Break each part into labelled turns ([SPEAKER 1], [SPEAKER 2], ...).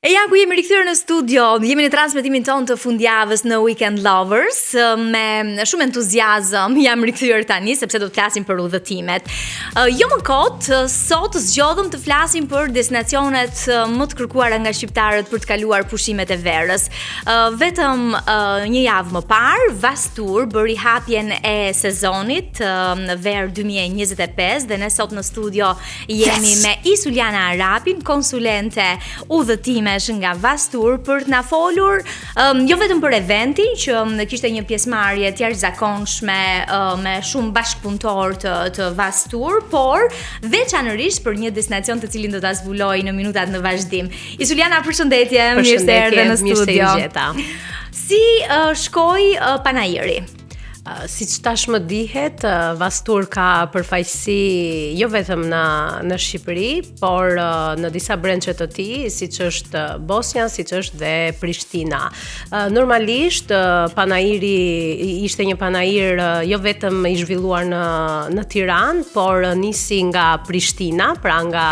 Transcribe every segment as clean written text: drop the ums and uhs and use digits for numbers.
[SPEAKER 1] E ja ku jemi rikthyer në studio, jemi në transmetimin tonë të fundjavës në Weekend Lovers, me shumë entuziazëm jam rikthyer tani sepse do të flasim për udhëtimet. Jo më kot, sot zgjodhëm të flasim për destinacionet më të kërkuara nga shqiptarët për të kaluar pushimet e verës. Vetëm një javë më parë, Vastur bëri hapjen e sezonit në verë 2025 dhe ne sot në studio jemi me Isuliana Arapin, konsulente udhëtime nga Vastur për të na folur jo vetëm për eventin që kishte një pjesëmarrje të jashtëzakonshme me shumë bashkëpunëtor të Vastur, por veçanërisht për një destinacion të cilin do ta zbuloj në minutat në vazhdim. Isuliana, përshëndetje, mirë se erdhe në studio. Si shkoi Panajiri?
[SPEAKER 2] Siç tashmë dihet, Vastur ka përfaqësi jo vetëm në Shqipëri, por në disa brendçe të tij, siç është Bosnia, siç është dhe Prishtina. Normalisht Panajiri ishte një panajir jo vetëm i zhvilluar në Tiranë, por nisi nga Prishtina, pra nga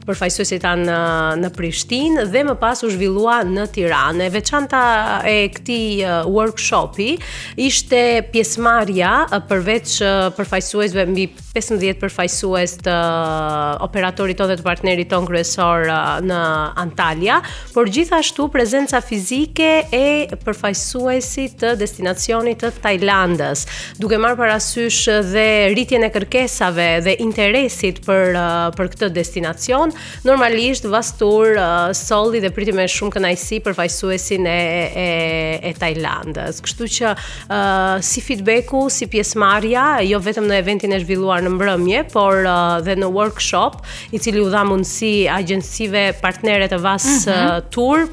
[SPEAKER 2] përfaqësuesit tanë në Prishtinë dhe më pas u zhvillua në Tiranë. E veçanta e këtij workshopi ishte pjesëmarrja përveç përfaqësuesve, mbi 15 përfaqësues të operatorit tonë dhe të partnerit tonë kryesor në Antalya, por gjithashtu prezenca fizike e përfaqësuesit të destinacionit të Tajlandës, duke marrë parasysh dhe rritjen e kërkesave dhe interesit për këtë destinacion. Normalisht Vastur solli dhe priti me shumë kënaqësi përfaqësuesin e Tajlandës. Kështu që si feedbacku, si pjesëmarrja, jo vetëm në eventin e zhvilluar në mbrëmje, por dhe në workshop, i cili u dha mundësi agjensive partnere të Vas Tour,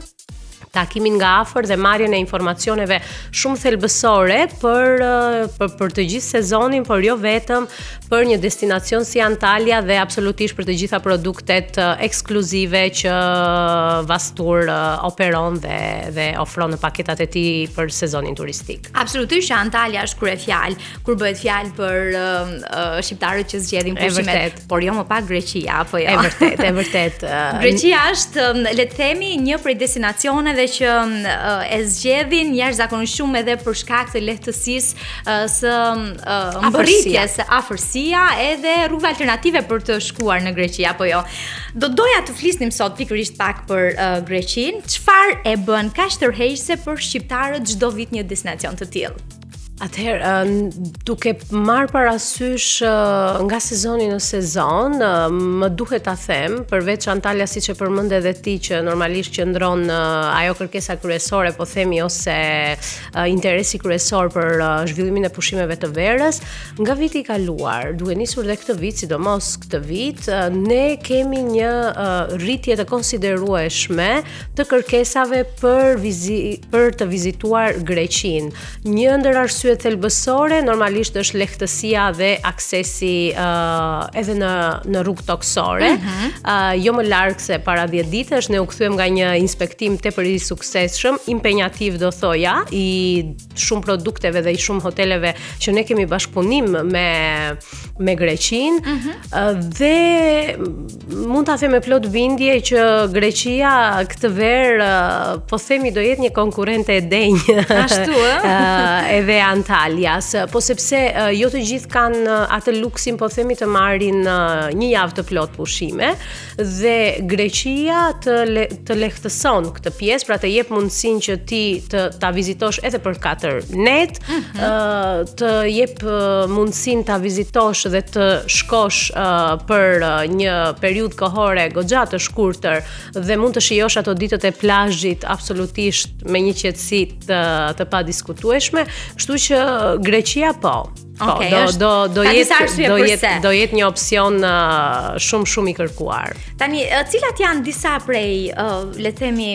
[SPEAKER 2] takimin nga afër dhe marrjen e informacioneve shumë thelbësore për të gjithë sezonin, por jo vetëm për një destinacion si Antalya dhe absolutisht për të gjitha produktet ekskluzive që Vastur operon dhe ofron në paketat e tij për sezonin turistik.
[SPEAKER 1] Absolutisht që Antalya është kryefjalë kur bëhet fjalë për shqiptarët që zgjedhin pushimet, por jo më pak Greqia, apo jo?
[SPEAKER 2] E vërtet.
[SPEAKER 1] Greqia është, le të themi, një prej destinacioneve që e zgjedhin jashtëzakonisht shumë edhe për shkak të lehtësisë së mbërritjes, afërsia edhe rrugë alternative për të shkuar në Greqi, apo jo. Do doja të flisnim sot pikërisht pak për Greqinë. Çfarë e bën kaq tërheqëse për shqiptarët çdo vit një destinacion të tillë?
[SPEAKER 2] Atëherë, duke marrë parasysh nga sezoni në sezon, më duhet ta them, përveç Antalya siç e përmend edhe ti, që normalisht qëndron ajo kërkesa kryesore, po themi, ose interesi kryesor për zhvillimin e pushimeve të verës, nga viti i kaluar, duke nisur dhe këtë vit, sidomos këtë vit, ne kemi një rritje të konsiderueshme të kërkesave për të vizituar Greqinë. Një ndër arsyet thelbësore normalisht është lehtësia dhe aksesi edhe në rrugë toksore. Jo më larg se para 10 ditësh ne u kthyem nga një inspektim tepër i suksesshëm, impenjativ do thoja, i shumë produkteve dhe i shumë hoteleve që ne kemi bashkëpunim me Greqinë, dhe mund ta them me plot bindje që Greqia këtë verë po themi do jetë një konkurrente e denjë.
[SPEAKER 1] Ashtu
[SPEAKER 2] edhe Antalyas, po sepse jo të gjithë kanë atë luksin, po themi, të marrin një javë të plot pushime, dhe Greqia të lehtëson këtë pjesë, pra të jep mundësinë që ti ta vizitosh edhe për 4 net, të jep mundësinë ta vizitosh dhe të shkosh për një periudhë kohore goxha të shkurtër dhe mund të shijosh ato ditët e plazhit absolutisht me një qetësi të padiskutueshme. Kështu që Greqia do jetë një opsion shumë i kërkuar.
[SPEAKER 1] Tani, cilat janë disa prej, le të themi,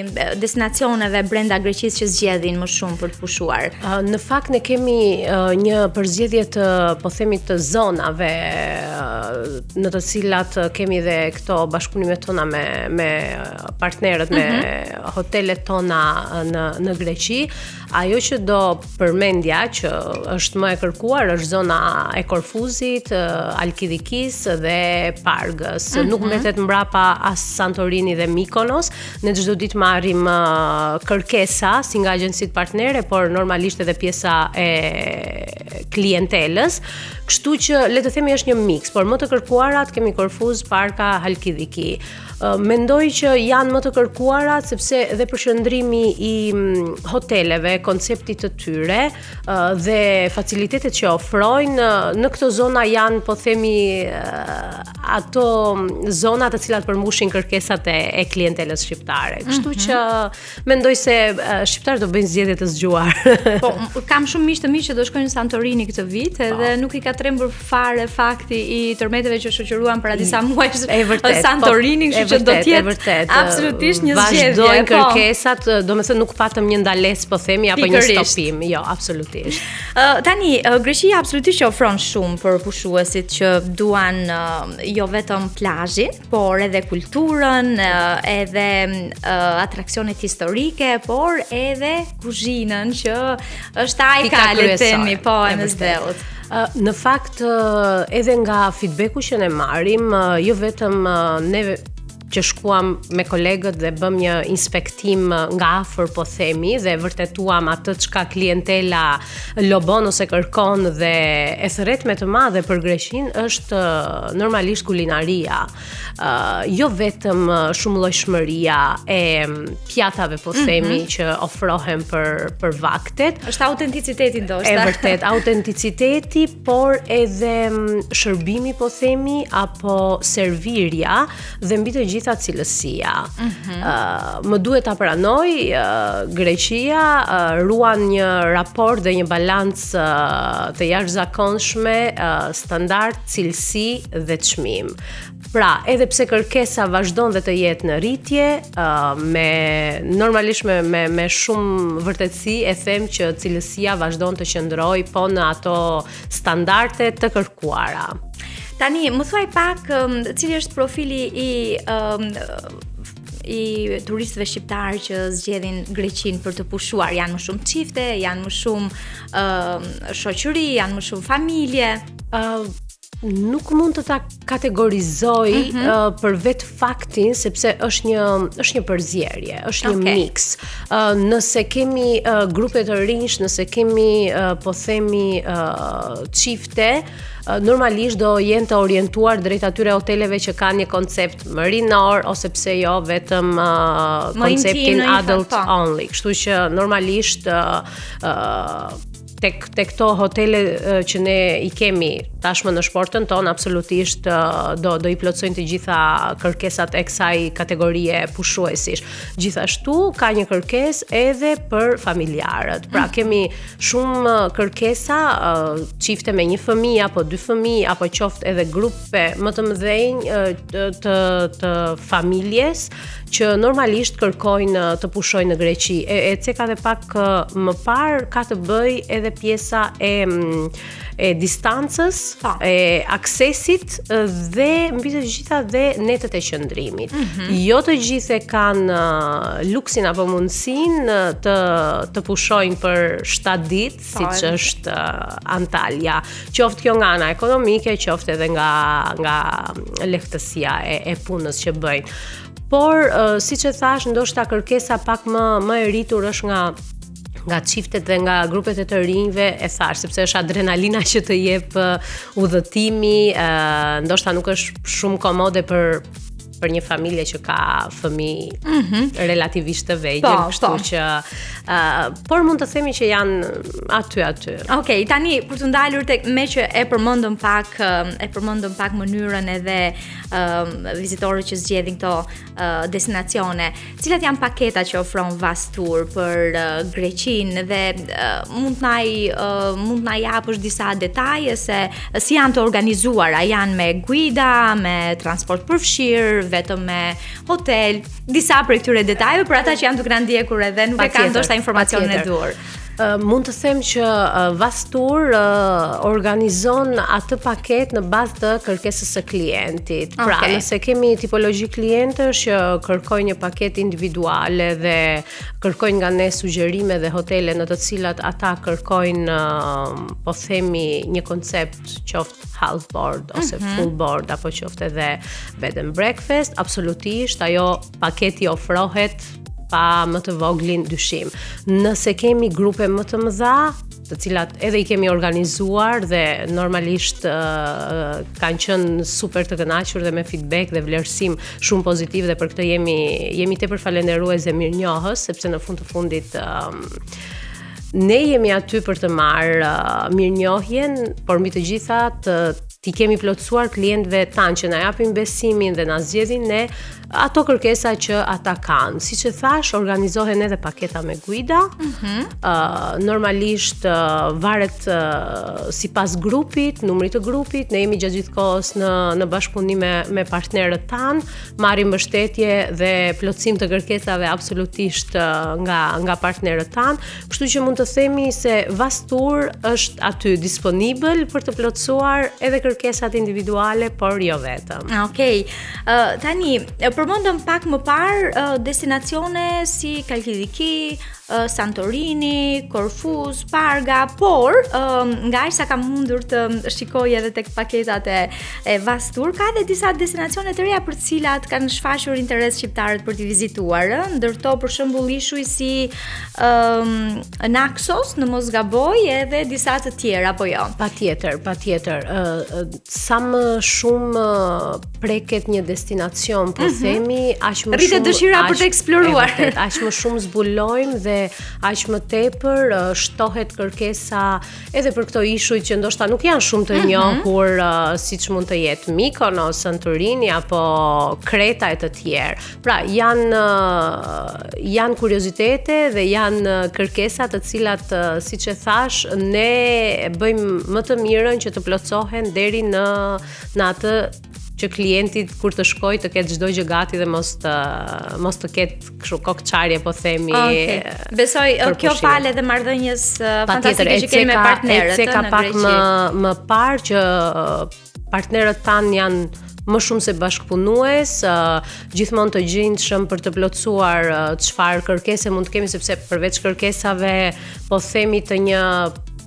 [SPEAKER 1] destinacioneve brenda Greqisë që zgjedhin më shumë për të pushuar?
[SPEAKER 2] Në fakt ne kemi një përzgjedhje të, po themi, të zonave në të cilat kemi dhe këto bashkëpunimet tona me partnerët, me hotelet tona në Greqi. Ajo që do përmendja që është më e kërkuar është zona e Korfuzit, Halkidikis dhe Pargës. Nuk mbetet mbrapa as Santorini dhe Mykonos. Ne çdo ditë marrim kërkesa si nga agjencitë partnere, por normalisht edhe pjesa e klientelës. Kështu që le të themi është një mix, por më të kërkuarat kemi Korfuz, Parka, Halkidiki. Mendoj që janë më të kërkuarat sepse dhe përshëndrimi i hoteleve, konceptit të tyre dhe facilitetet që ofrojnë në këto zona janë, po themi, ato zona të cilat përmbushin kërkesat e klientelës shqiptare. Kështu që mendoj se shqiptarët do bëjnë zgjedhje të zgjuar.
[SPEAKER 1] Po, kam shumë miq të mi që do shkojnë në Santorini këtë vit, edhe nuk i ka trembur fare fakti i tërmeteve që shoqëruan para disa muajsh Santorini, kështu që do të jetë absolutisht një zgjedhje.
[SPEAKER 2] Vazhdojnë kërkesat, domethënë nuk patëm një ndalesë, po themi, apo një stopim. Jo, absolutisht.
[SPEAKER 1] Tani, Greqia absolutisht që ofron shumë për pushuesit që duan jo vetëm plazhin, por edhe kulturën, edhe atraksionet historike, por edhe kuzhinën që është ajka le të themi, po e mëzdheut.
[SPEAKER 2] Në fakt, edhe nga feedbacku që ne marrim, jo vetëm ne që shkuam me kolegët dhe bëm një inspektim nga afër, po themi, dhe vërtetuam atë çka klientela lobon ose kërkon dhe e thret me të madhe për Greqinë është normalisht kulinaria. Jo vetëm shumëllojshmëria e pjatave, po themi, që ofrohen për vaktet.
[SPEAKER 1] Është autenticiteti ndoshta.
[SPEAKER 2] E vërtet, autenticiteti, por edhe shërbimi, po themi, apo servirja dhe mbi të gjitha cilësia. Më duhet ta pranoj, Greqia ruan një raport dhe një balancë të jashtëzakonshme standard, cilësi dhe çmim. Pra, edhe pse kërkesa vazhdon dhe të jetë në rritje, normalisht me shumë vërtetësi e them që cilësia vazhdon të qëndrojë po në ato standarde të kërkuara.
[SPEAKER 1] Tani, më thuaj pak cili është profili i turistëve shqiptarë që zgjedhin Greqinë për të pushuar? Janë më shumë çifte, janë më shumë shoqëri, janë më shumë familje?
[SPEAKER 2] Nuk mund të ta kategorizoj për vetë faktin, sepse është një përzierje, është një mix. Nëse kemi grupe të rinj, nëse kemi, po themi, çifte, normalisht do jenë të orientuar drejt atyre hoteleve që kanë një koncept më rinor, ose pse jo vetëm konceptin adult only. Kështu që normalisht tek këto hotele që ne i kemi tashmë në shportën tonë, absolutisht do i plotësojnë të gjitha kërkesat e kësaj kategorie pushuesish. Gjithashtu ka një kërkesë edhe për familjarët. Pra kemi shumë kërkesa, çifte me një fëmijë apo dy fëmijë, apo qoftë edhe grupe më të mëdhenj të familjes që normalisht kërkojnë të pushojnë në Greqi. E ceka dhe pak më parë ka të bëj edhe pjesa e distancës, e aksesit dhe mbi të gjitha dhe netet e qëndrimit. Jo të gjithë kanë luksin apo mundësinë të pushojnë për 7 ditë, siç është Antalya. Qoftë kjo nga ana ekonomike, qoftë edhe nga lehtësia e punës që bëjnë. Por, siç e thash, ndoshta kërkesa pak më e rritur është nga çiftet dhe nga grupet e të rinjve, e thash, sepse është adrenalina që të jep udhëtimi, ndoshta nuk është shumë komode për një familje që ka fëmijë relativisht të vegjël, kështu që por mund të themi që janë aty.
[SPEAKER 1] Okej, tani për të ndalur tek me që e përmendëm pak mënyrën edhe vizitorët që zgjedhin këto destinacione. Cilat janë paketat që ofron Vastur për Greqinë dhe mund na japësh disa detaje se si janë të organizuara? Janë me guida, me transport përfshirë, vetëm me hotel, disa prej këtyre detajeve për ata që janë duke na ndjekur edhe nuk e kanë ndoshta informacionin e duhur.
[SPEAKER 2] Mund të them që Vastur organizon atë paketë në bazë të kërkesës së klientit. Pra, nëse kemi tipologji klientësh që kërkojnë një paketë individuale dhe kërkojnë nga ne sugjerime dhe hotele në të cilat ata kërkojnë, po themi, një koncept qoftë half board ose full board apo qoftë edhe bed and breakfast, absolutisht ajo paketi ofrohet pa më të voglin dyshim. Nëse kemi grupe më të mëdha, të cilat edhe I kemi organizuar dhe normalisht kanë qenë super të kënaqur dhe me feedback dhe vlerësim shumë pozitiv dhe për këtë jemi tepër falënderues dhe mirënjohës, sepse në fund të fundit ne jemi aty për të marrë mirënjohjen, por mbi të gjitha ti kemi plotësuar klientëve tanë që na japin besimin dhe na zgjedhin ne ato kërkesa që ata kanë. Siç e thash, organizohen edhe paketa me guida. Normalisht varet sipas grupit, numrit të grupit. Ne jemi gjatë gjithë kohës në bashkëpunim me partnerët tanë, marrim mbështetje dhe plotësim të kërkesave absolutisht nga partnerët tanë. Kështu që mund të themi se Vastur është aty disponibil për të plotësuar edhe kërkesat individuale, por jo vetëm.
[SPEAKER 1] Okej. Tani përmendëm pak më parë destinacione si Kalkidiki, Santorini, Korfu, Sparga, por nga aq sa kam mundur të shikoj edhe tek paketat e Vastur, ka edhe disa destinacione të reja për të cilat kanë shfaqur interes shqiptarët për t'i vizituar, ndërto për shembull ishuj si Naxos në mos gaboj edhe disa të tjera apo jo.
[SPEAKER 2] Patjetër. Sa më shumë preket një destinacion, po themi, aq më shumë
[SPEAKER 1] rritet dëshira për të eksploruar.
[SPEAKER 2] Aq më shumë zbulojmë dhe aq më tepër shtohet kërkesa edhe për këto ishuj që ndoshta nuk janë shumë të njohur, siç mund të jetë Mykonos, Santorini apo Kreta e të tjerë. Pra, janë kuriozitete dhe janë kërkesa të cilat, siç e thash, ne bëjmë më të mirën që të plotësohen deri në atë që klientit kur të shkoj të ketë çdo gjë gati dhe mos të ketë kështu kokçarje, po themi.
[SPEAKER 1] Besoj kjo fal edhe marrëdhënies fantastike që kemi me partnerët
[SPEAKER 2] në Greqi. Pak më parë që partnerët tanë janë më shumë se bashkëpunues, gjithmonë të gjendshëm për të plotësuar çfarë kërkese mund të kemi, sepse përveç kërkesave, po themi të një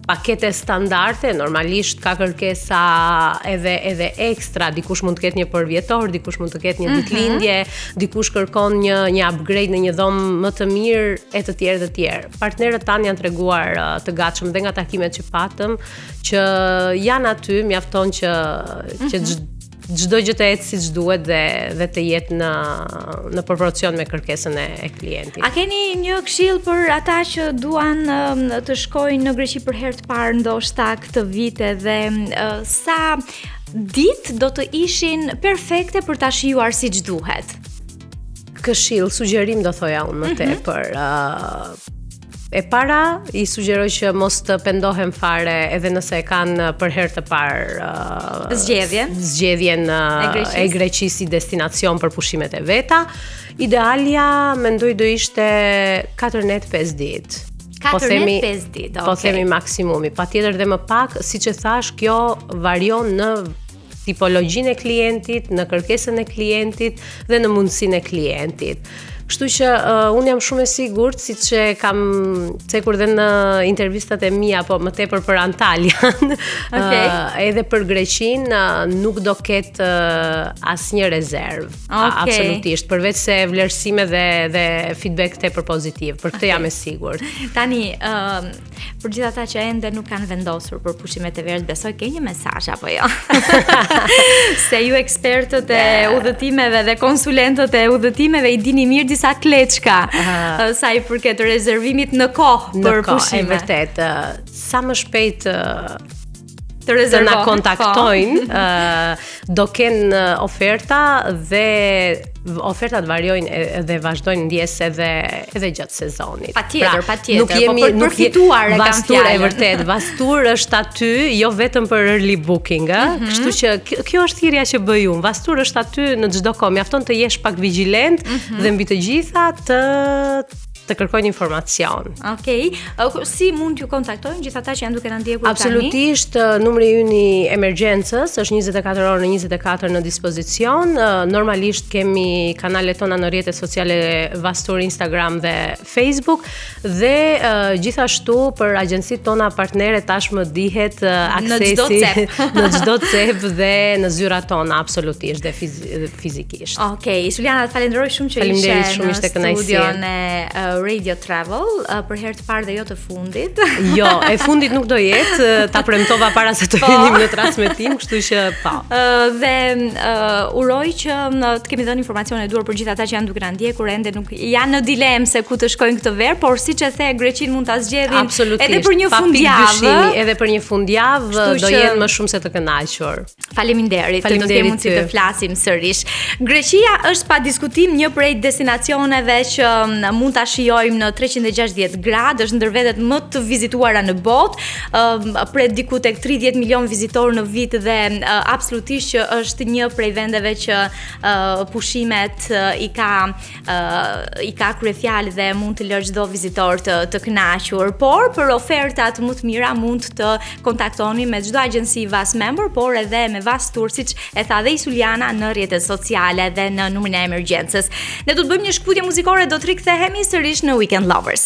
[SPEAKER 2] pakete standarde, normalisht ka kërkesa edhe ekstra, dikush mund të ketë një përvjetor, dikush mund të ketë një ditëlindje, dikush kërkon një upgrade në një dhomë më të mirë e të tjerë. Partnerët tanë janë treguar të gatshëm dhe nga takimet që patëm që janë aty, mjafton që çdo gjë të ecë siç duhet dhe të jetë në proporcion me kërkesën e klientit.
[SPEAKER 1] A keni një këshill për ata që duan të shkojnë në Greqi për herë të parë ndoshta këtë vit dhe sa ditë do të ishin perfekte për ta shijuar siç duhet?
[SPEAKER 2] Këshill, sugjerim do thoja unë më tepër. E para, I sugjeroj që mos të pendohen fare edhe nëse e kanë për herë të parë zgjedhjen e Greqisë si destinacion për pushimet e veta. Idealja, mendoj do ishte 4 net 5 ditë.
[SPEAKER 1] 4 net 5 ditë,
[SPEAKER 2] po themi maksimumi. Patjetër dhe më pak, siç e thash, kjo varion në tipologjinë e klientit, në kërkesën e klientit dhe në mundësinë e klientit. Kështu që unë jam shumë e sigurt, siç e kam cekur dhe në intervistat e mia, po më tepër për Antalyan, edhe për Greqinë nuk do ketë asnjë rezervë. Absolutisht, përveç se vlerësime dhe feedback tepër pozitiv. Për këtë jam e sigurt.
[SPEAKER 1] Tani, për gjithë ata që ende nuk kanë vendosur për pushimet e verët, besoj ke një mesazh apo jo? Se ju ekspertët e udhëtimeve dhe konsulentët e udhëtimeve I dini mirë disa kleçka sa I përket rezervimit në kohë për pushime.
[SPEAKER 2] E vërtet, sa më shpejt të na kontaktojnë, do kenë oferta dhe ofertat variojnë dhe vazhdojnë ndjes edhe gjatë sezonit.
[SPEAKER 1] Patjetër,
[SPEAKER 2] nuk jemi
[SPEAKER 1] për përfituar e kam fjalën.
[SPEAKER 2] E vërtet, Vastur është aty jo vetëm për early booking, kështu që kjo është thirrja që bëj unë. Vastur është aty në çdo kohë, mjafton të jesh pak vigjilent dhe mbi të gjitha të kërkojnë informacion.
[SPEAKER 1] Okej. Si mund t'ju kontaktojnë gjithë ata që janë duke na ndjekur tani?
[SPEAKER 2] Absolutisht, numri ynë i emergjencës është 24 orë në 24 në dispozicion. Normalisht kemi kanalet tona në rrjetet sociale Vastur, Instagram dhe Facebook, dhe gjithashtu për agjencitë tona partnere tashmë dihet aksesi në çdo cep dhe në zyrat tona absolutisht dhe fizikisht.
[SPEAKER 1] Okej, Juliana, falenderoj shumë që ishe në studion e Radio Travel për herë të parë dhe jo të fundit.
[SPEAKER 2] Jo, e fundit nuk do jetë, ta premtova para se të vinim në transmetim, kështu që po.
[SPEAKER 1] Dhe uroj që të kemi dhënë informacione duhur për gjithë ata që janë duke na ndjekur, ende nuk janë në dilemë se ku të shkojnë këtë verë, por siç e the, Greqinë mund ta zgjedhin edhe për një fundjavë.
[SPEAKER 2] Edhe për një fundjavë do jenë më shumë se të kënaqur.
[SPEAKER 1] Faleminderit, do të kemi mundësi të flasim sërish. Greqia është pa diskutim një prej destinacioneve që mund ta shijojmë në 360 gradë, është ndër vendet më të vizituara në botë, pret diku tek 30 milion vizitorë në vit dhe absolutisht që është një prej vendeve që pushimet i ka kryefjalë dhe mund të lërë çdo vizitor të kënaqur. Por për ofertat më të mira mund të kontaktoni me çdo agjenci Vas Member, por edhe me Vas Tour, siç e tha dhe Juliana në rrjetet sociale dhe në numrin e emergjencës. Ne do të bëjmë një shkputje muzikore, do të rikthehemi sërish në Weekend Lovers.